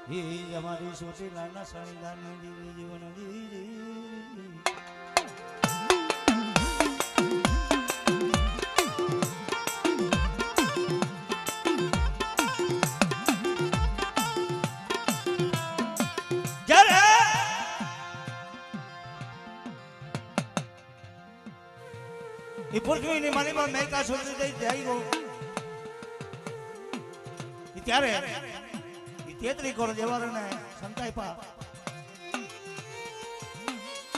હે અમારી સોટી લાના સણીદાની દેવી જીવન જીવી જ્યારે એ પૃથ્વીની માલીમાં મેકા સોટી દઈ જાય ગો ત્યારે તેત્રી કરોડ દેવારોને સંતાઈ પા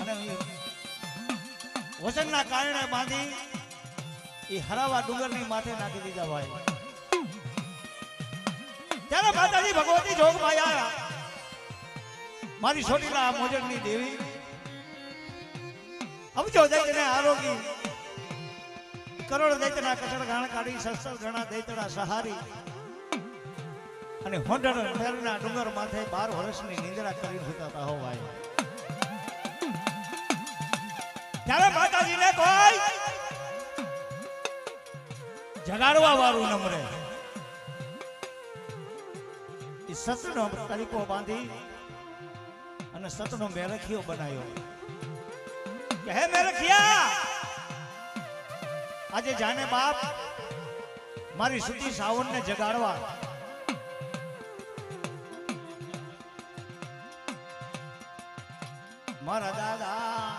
અને વચનના કારણે બાંધી એ હરાવા ડુંગરની માથે નાખી દીધા ભાઈ. ત્યારે માતાજી ભગવતી જોગ માયા મારી છોટીના મોજણની દેવી અબજો દૈતને આરોગી કરોડ દૈતના કચડ ગાણ કાઢી સસ્તર ઘણા દૈતના સહારી અને હોંડર મેરના ડુંગર માથે 12 વર્ષની નિંદ્રા કરી હોતા હો ભાઈ. ત્યારે માતાજીને કોઈ જગાડવા વાળું ન મળે. એ સતનો તરીકો બાંધી અને સતનો મેરખિયો બનાવ્યો કે હે મેરખિયા આજે જાને બાપ મારી સુતી સાવનને જગાડવા મારા દાદા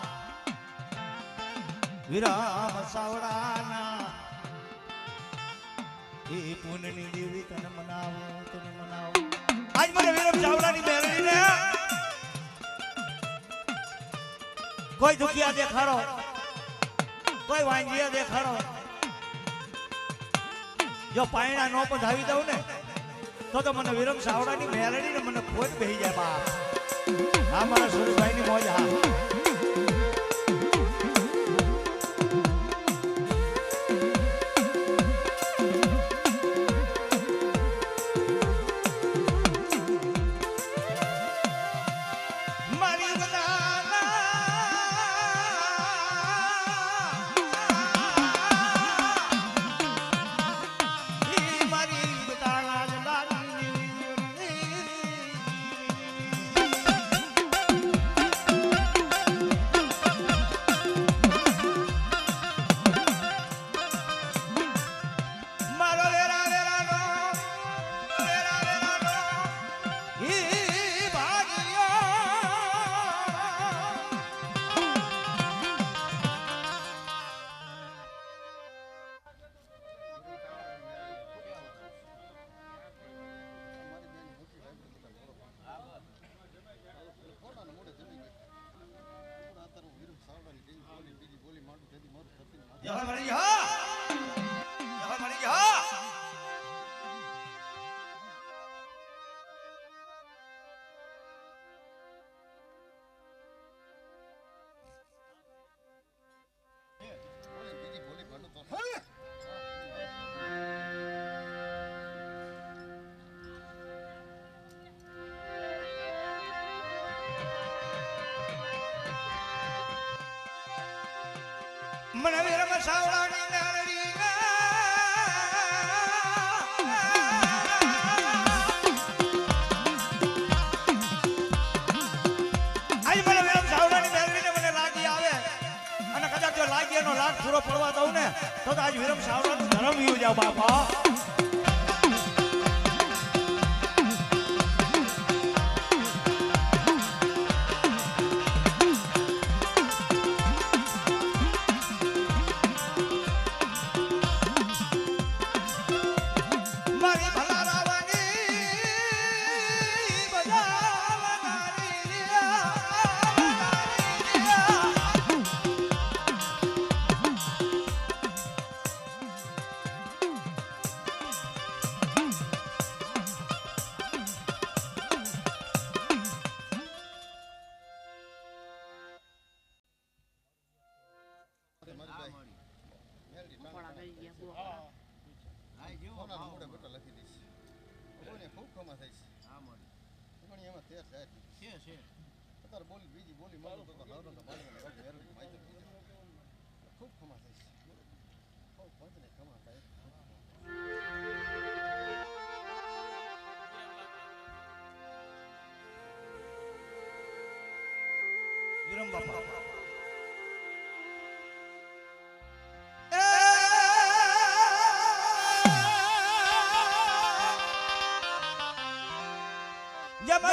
વિરામ સાવડાના એ પુનની દેવી તને મનાવો આજ મને વિરામ સાવડાની મેળવીને કોઈ દુખિયા દેખાડો કોઈ વાંજિયા દેખાડો જો પાયણા નો પધાવી દઉં ને તો મને વિરમ સાવડાની મેળવીને મને ખોટ બેહી જાય બાપ. હા મારા સુરેશભાઈ ની મોજ. હા મને વિરમ સાવડાની મેળવી આજ મને વિરમ સાવડાની મેળવીને મને લાગી આવે અને કદાચ જો લાગી એનો લાગ પૂરો પડવા દઉં ને તો આજ વિરમ સાવડાનું ધર્મ યુ જાવ બાપા. વિરમ બાપા જબ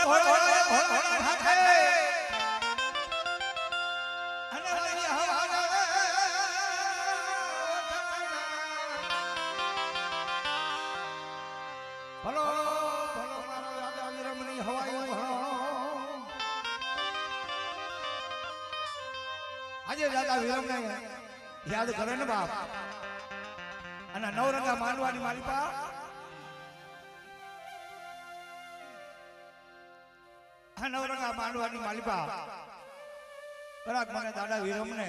ભલો ભલો મારો રાજા વિરમની હવાયો ભણો આજે રાજા વિરમને યાદ કરે ને બાપ અને નવરંગા માનવાની મારી પા નવરંગા માનવાની માલિપા કરાક મને દાદા વિરમને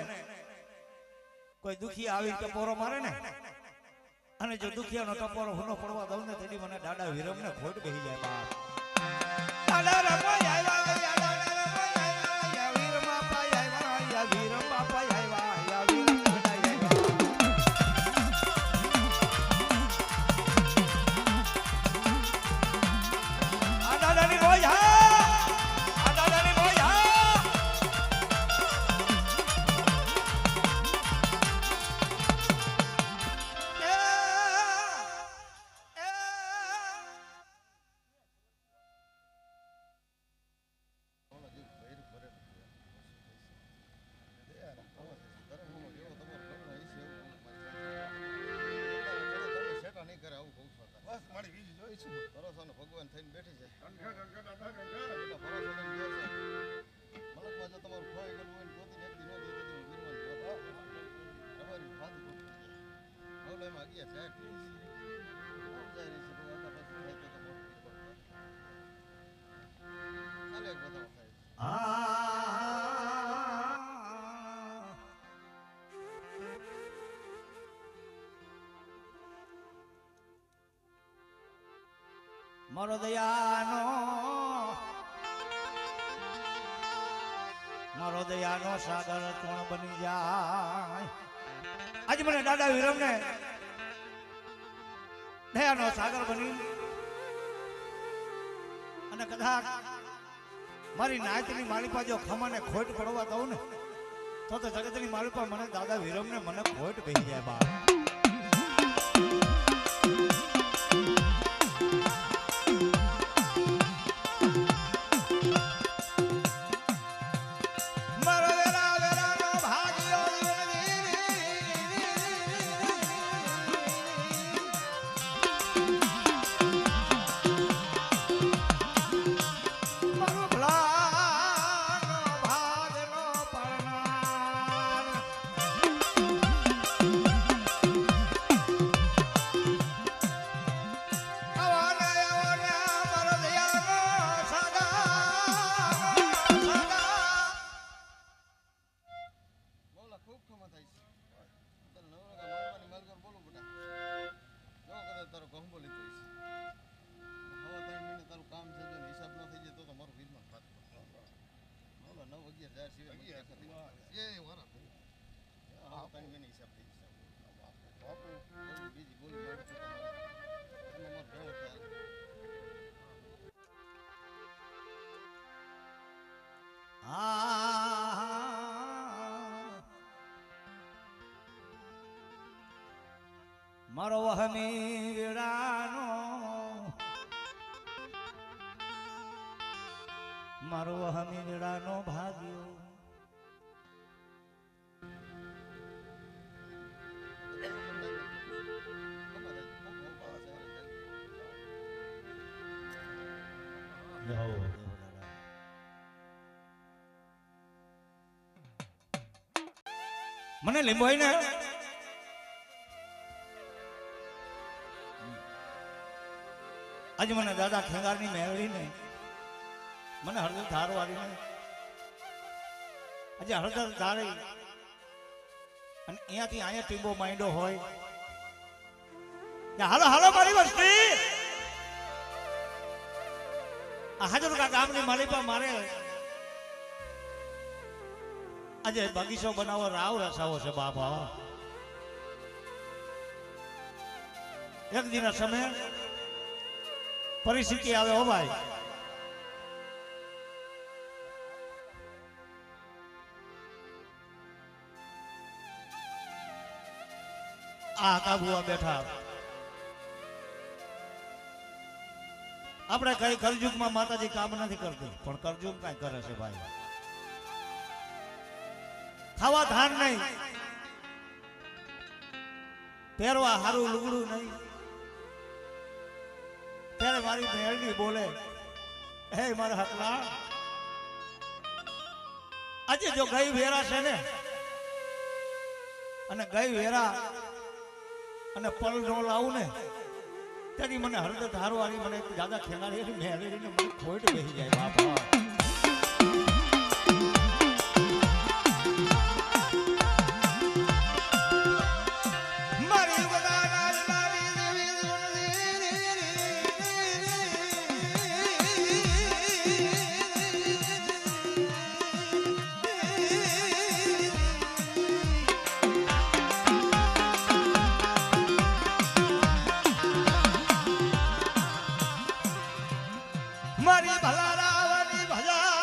કોઈ દુખી આવી ટપોરો મારે ને અને જો દુખિયાનો ટપોરો હુનો પડવા દઉં ને તેની મને દાદા વિરમને ખોટ બેહી જાય બાપ દાદા રમોય આવ્યા યા વીર બાપા આવ્યા યા વીર બાપા આવ્યા યા વીર આવ્યા આ દાદાની બોય હા ભગવાન થઈને બેઠી છે મારો દયાનો સાગર કોણ બની જાય આજ મને દાદા વિરમને દયાનો સાગર બની અને કદાચ મારી નાયતની માલિપા જો ખમાને ખોટ પડવા દઉં ને તો જગતની માલિપા મને દાદા વિરમને મને ખોટ બેસી જાય બા મારો વહમીરાનો ભાગ્યો મને લીંબોઈ ને આજે મને દાદા ખેંગારની મેળવી ને મને હળદર ધાર વાળી ને આજે હળદર ધારી અને અહીંયાથી અહીંયા ટીંબો માંડ્યો હોય હાલો હાલો મારી વસ્તી આ હાજર ગામની માલિપા મારે આજે બગીચો બનાવો રાવ રસાવો છે બાપા એક દિન સમય પરિસ્થિતિ આવે હો ભાઈ આ કાબુઆ બેઠા આપણે કઈ કલયુગમાં માતાજી કામ નથી કરતી પણ કલયુગ કઈ કરે છે ભાઈ ખાવા ધાન નહીં પહેરવા હારું લુગડું નહીં ત્યારે મારી મેળવી બોલે હે મારા હકલા આજે જો ગઈ વેરા છે ને અને ગઈ વેરા અને પલ નો લાવું ને તેની મને હરદત હારવાળી મને દાદા ખેલાડી મેળવીને મને ખોટ બેસી જાય બાપા મારી ભલારાવાની ભજાવના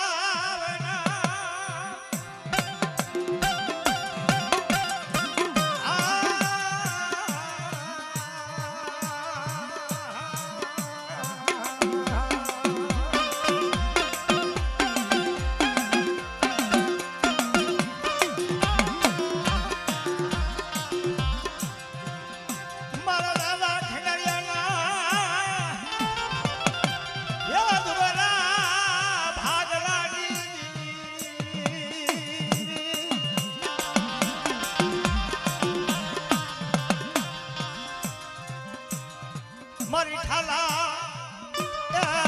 મારા દાદા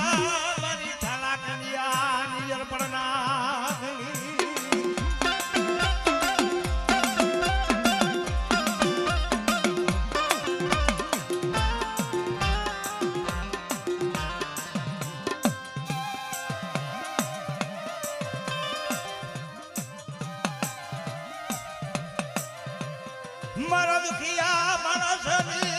મારી ઠાલા કન્યા નિયર પડના મારા દુખિયા માણસની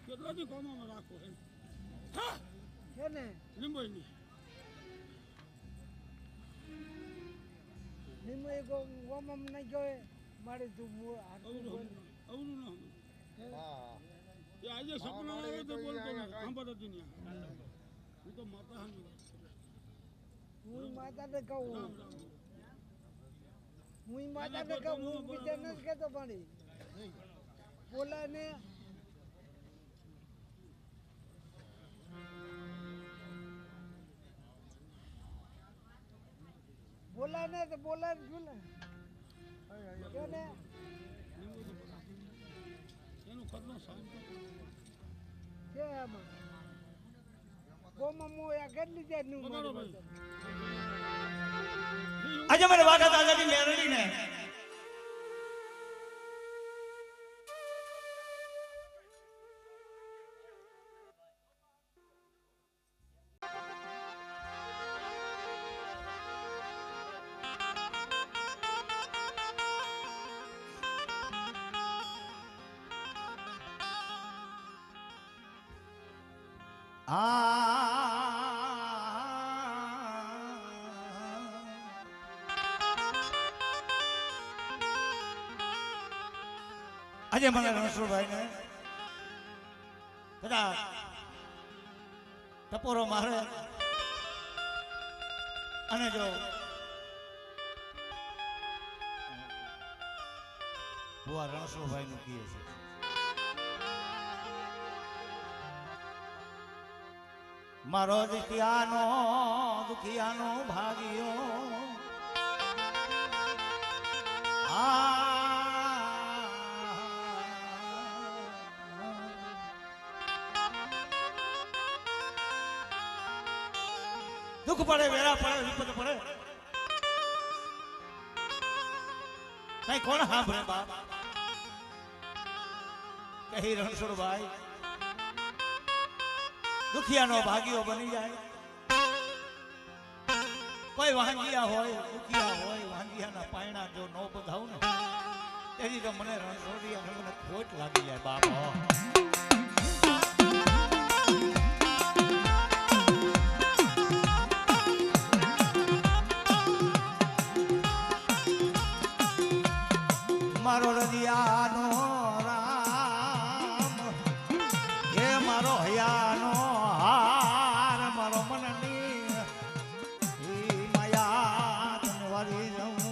કેટલા દી કોમમાં રાખો છે ને લીંબોની લીંબો એક કોમમાં નહીં જોયે મારે તું અવરું ના હા એ આજે સપના આવે તો બોલતો ને સાંભળતો જ નહીં હું તો માતા હાની હું માતાને કહું હું માતાને કહું હું બીજા નથી કહેતો પાણી બોલા ને બોલા ને તો બોલા શું ને એનું ખતનો શાંત છે આમાં ગોમાં મો આ કેટલી દે નું બગાડો મારી ભાઈ આજે મને વાગા દાદાની મેરડી ને આજે મને રણછોડભાઈ ને કદાચ ટપોરો મારે અને જો બુઆ રણછોડભાઈ નું કીએ છે મારો દુખિયાનો ભાગ્યો દુઃખ પડે વેરા પડે વિપત પડે કઈ કોણ સાંભળે બાપ કહી રણછોડભાઈ દુખિયાનો ભાગ્યો બની જાય કોઈ વાંગિયા હોય દુખિયા હોય વાંગિયાના પાયણા જો નો બધાવું ને તેથી તો મને રણછોડિયા મને ખોટ લાગી જાય બાપા મારો રદિયાનો રામ હે મારો હયાનો હાર મારો મનની માયા તને વારી જાઉં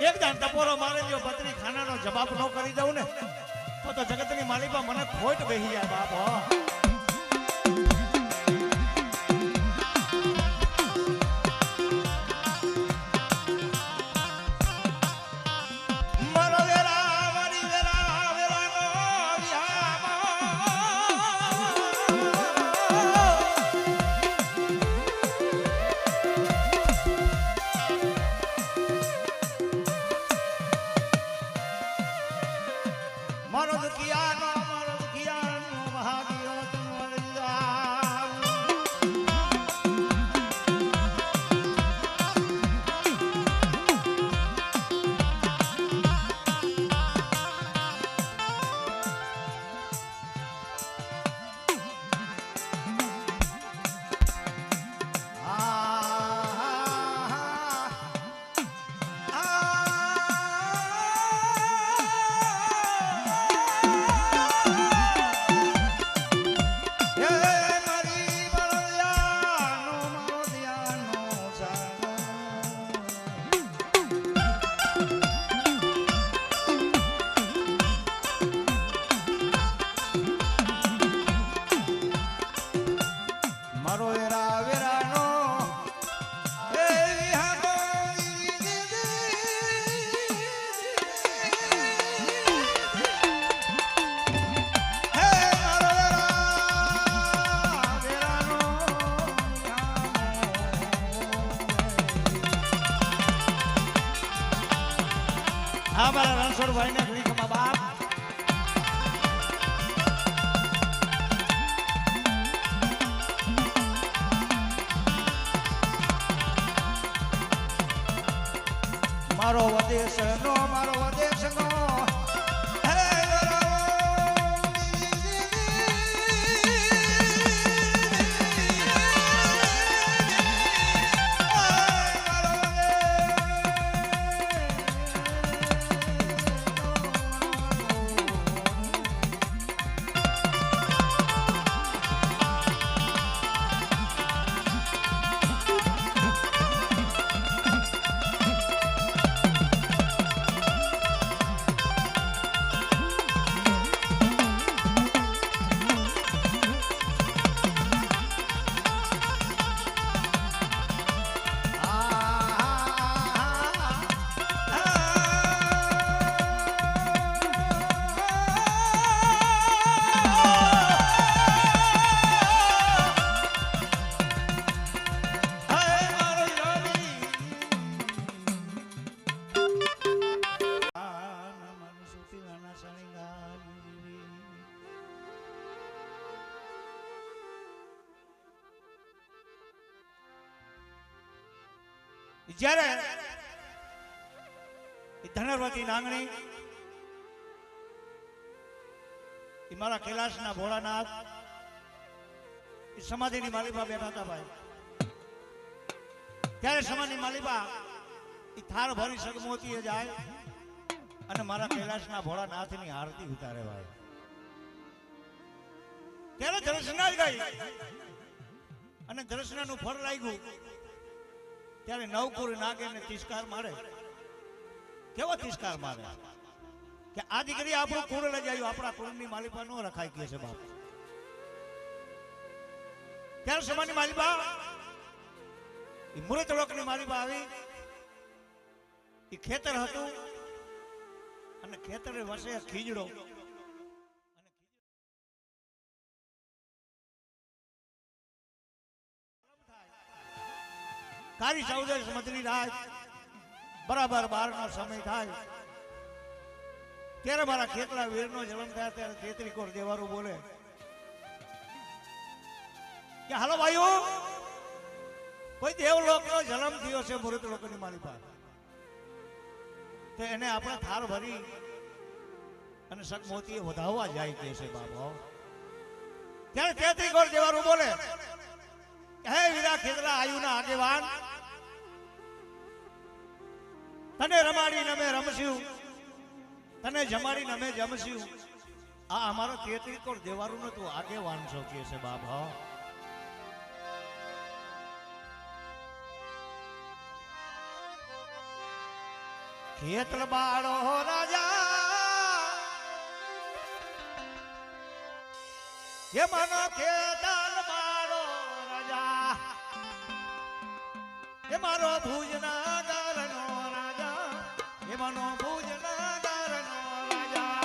એક દાન ટપોરો મારે જો બત્રી ખાનાનો જવાબ ન કરી દઉં ને તો જગતની માલિકા મને ખોટ બેહી જાય બાપ મારો દુખિયાનો ભાગ્યો તું મળી જા હા મારા રણછોડભાઈ ને ઘણી ખમા બાપ મારો વદેશ નો જ્યારે એ ધનરવતી નાંગણી એ મારા કૈલાસના ભોળાનાથ એ સમાધિની માલિપા બેઠા હતા ભાઈ. ત્યારે સમાધિની માલિપા એ થાર ભરી સગમોતીએ જાય અને મારા કૈલાસના ભોળાનાથની આરતી ઉતારે ભાઈ. ત્યારે દર્શના જ ગઈ અને દર્શનાનું ફળ લાગ્યું. ત્યારે નવકુર નાગે ને તિસ્કાર મારે. કેવો તિસ્કાર મારે કે આ દીકરી આપણું કુળ લઈ જાય, આપણા કુળની માલિપા નો રખાય કે છે બાપ. ત્યારે સમાની માલિપા એ મૂર્ત લોકની માલિપા આવી. એ ખેતર હતું અને ખેતરે વસે ખીજડો. કારી ચૌદશ મધની રાત બરાબર 12 નો સમય થાય ત્યારે મારા ખેતલા વીરનો જન્મ થયા. ત્યારે તેત્રીકોર દેવારું બોલે કે હાલો ભાઈઓ, કોઈ દેવલોકનો જન્મ થયો છે મૃત લોકોની માલિપા, તો એને આપણે થાર ભરી અને સગમોતીએ વધાવવા જાય કે છે બાબા. ત્યારે તેત્રીકોર દેવારું બોલે, હે વીરા ખેતલા આયુના આગેવાન, તને રમાડીને અમે રમશું, તને જમાડીને અમે જમશું. આ અમારો તેત્રીકોર દેવારું તું આગેવાન છો કે છે બાબા. ખેતલ બાળો રાજા એ મનો ખેતલ બાળો રાજા એ મારો ભુજના ગારનો રાજા એ મનો ભુજના ગારનો રાજા.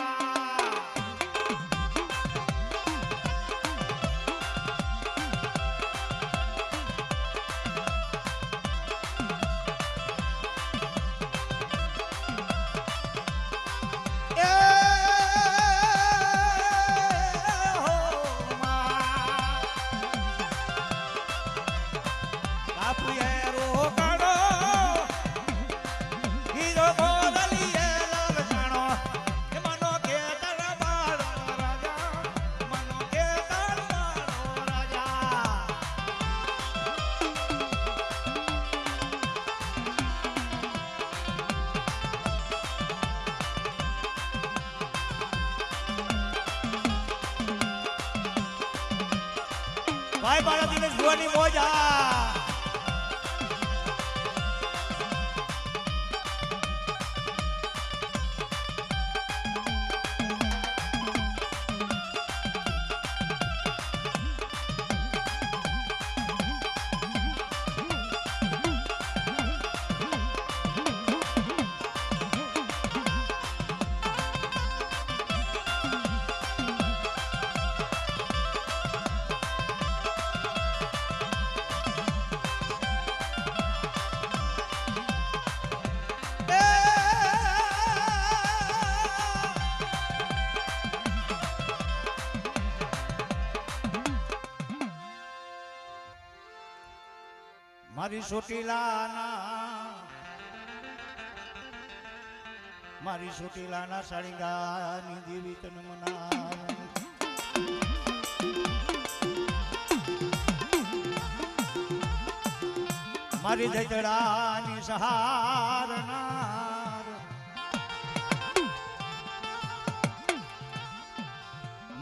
ભાઈ મારા દિનેશ ભુવાની મોજા. મારી સોટીલાના સાળીંગાની દેવી તને મનાવ. મારી દૈતડાની સહારનાર,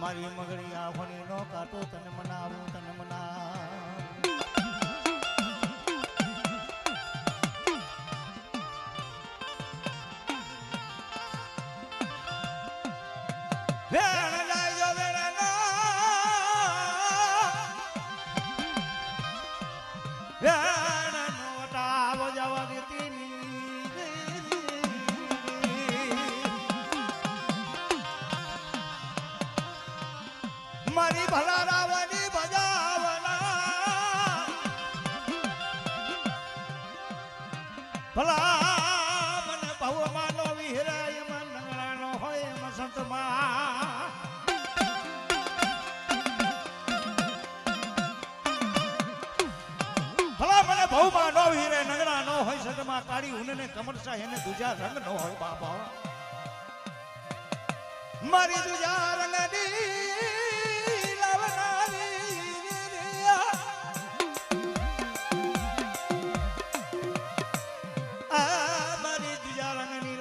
મારી મગડી આંખોની નો કાટો તને મનાવું, તને મનાવ. મારી ભલા રાવણી બજાવના ભલા મને ભવમાં નો વિહરાય, મન નંગળાનો હોય મસંતમાં. ભલા મને ભવમાં નો વિહરે નંગળા નો હોય માં કાળી ઉનને કમરસા એને દુજા રંગ નો હોય બાબા મારી દુજા રંગની લાવનારી આ મારી દુજા રંગની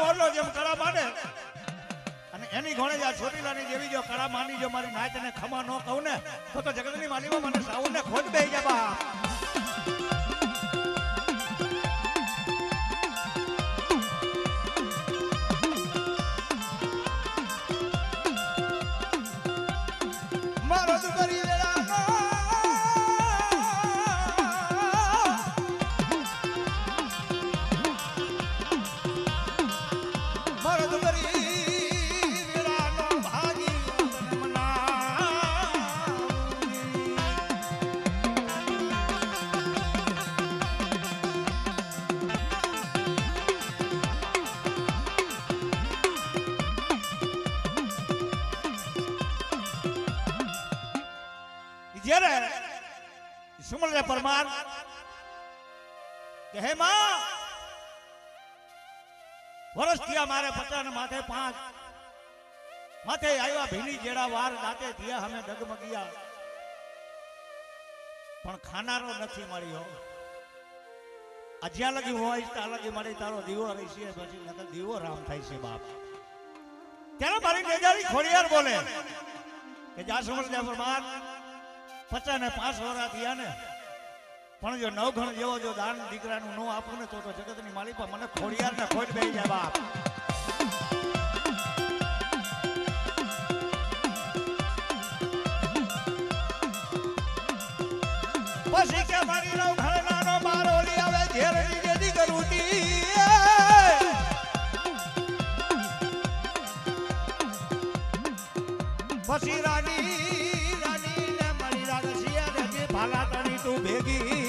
મોરલો જેમ કળા માંડે અને એની ઘોડે આ છોટીલાની જેવી જો કળા માંડી જો મારી નાચ ને ખમા ન કહું ને તો જગતની માલીમાં મને સાઉન્ડ ને ખોટ બેહી જા બા મારો દુબરી સુમલને પરમાર કે હે માં વર્ષ થયા મારે 50 ને માથે 5 માથે આવ્યા ભીની જેડા વાર દાતે થયા અમે ડગમગિયા પણ ખાનારો નથી મળ્યો અજ્યા લગી હોય ત્યાં લગી મળી તારો દીવો રહી છે પછી નકર દીવો રામ થાય છે બાપ ત્યારે મારી નેજારી ખોડિયાર બોલે કે જા સુમલને પરમાર 50 ને 5 વર્ષ થયા ને પણ જો 9 ગણ જેવો જો દાન દીકરાનું નો આપું ને તો જગતની માલિક મને ખોડિયાર ને ખોટ બેહી જાય બાપ પછી કે મારી નવ ઘરનાનો મારો લી આવે ઝેરની જેદી કરુતી પછી રાની ભાલા તણી તું ભેગી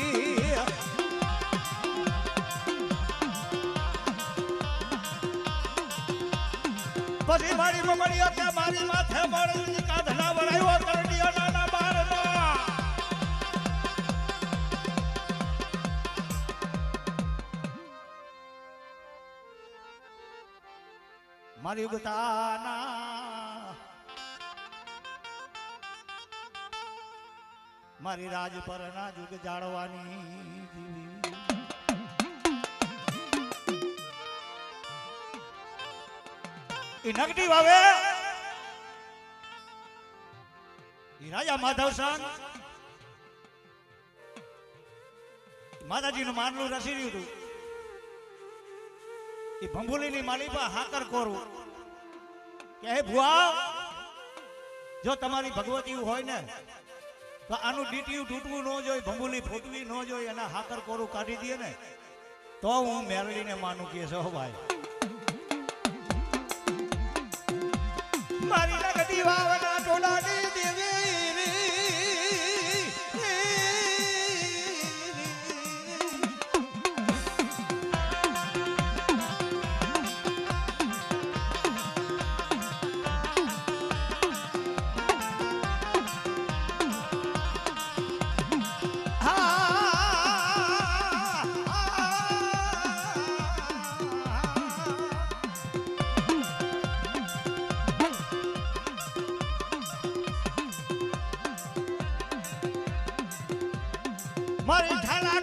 પછી મારી મમડીઓ કે મારી માથે મળી કાઢના વળાયો કરડીઓ નાના બારના મારી ઉગતાના મારી રાજ પર ના જુગ જાળવાની એ નગટી વાવે એ રાજા માધવ સંગ માતાજીનું માનલું રસી રહ્યું હતું એ ભંભુલીની માલિપા હાકર કોરું કે હે ભુવા જો તમારી ભગવતી હોય ને તો આનું ડીટીયું તૂટવું ન જોઈએ ભંભુલી ફૂટવી ન જોઈએ એના હાકર કોરું કાઢી દે ને તો હું મેરડીને માનું કે છો ભાઈ મારી નગતી વાવના ટોલાની દેવી મારી ઠાલા